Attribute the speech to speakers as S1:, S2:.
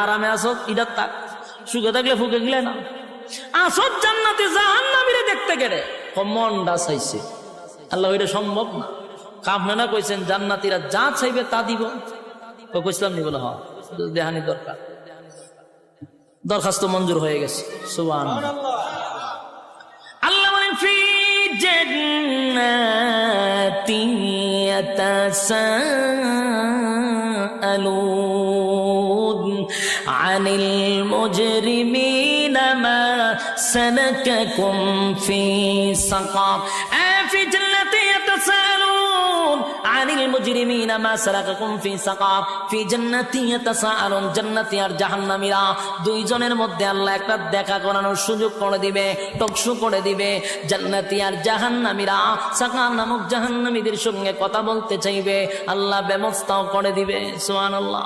S1: আরামে আসত ইডার তাক, সুখে থাকলে ফুকে গেলে না আসত জান্নাতে জাহান্নামীরে দেখতে গেলে মনটা চাইছে। আল্লাহ এটা সম্ভব না। আপনারা কইছেন জান্নাতীরা যা চাইবে তা দিব। কইছিলাম নি? বলে হ্যাঁ, দেহানি দরকার, দরখাস্ত মঞ্জুর হয়ে গেছে। সুবহানাল্লাহ। আল্লাহ বলেন ফি জান্নাতি ইয়াতাসাআলুন আনিল মুজরিমিনা মা সালাকাকুম ফি সাকার। ফি জান্নাতি ইয়াতাসাআলুন আনিল মুজরিমিনা মা সালাকাকুম ফি সাকার। ফি জান্নাতি ইয়াতাসাআলুন, জান্নাতি আর জাহান্নামীরা দুইজনের মধ্যে আল্লাহ একটা দেখা করানোর সুযোগ করে দিবে, টকশো করে দিবে। জান্নাতি আর জাহান্নামীরা সাকার নামক জাহান্নামীদের সঙ্গে কথা বলতে চাইবে, আল্লাহ ব্যবস্থাও করে দিবে। সুবহানাল্লাহ।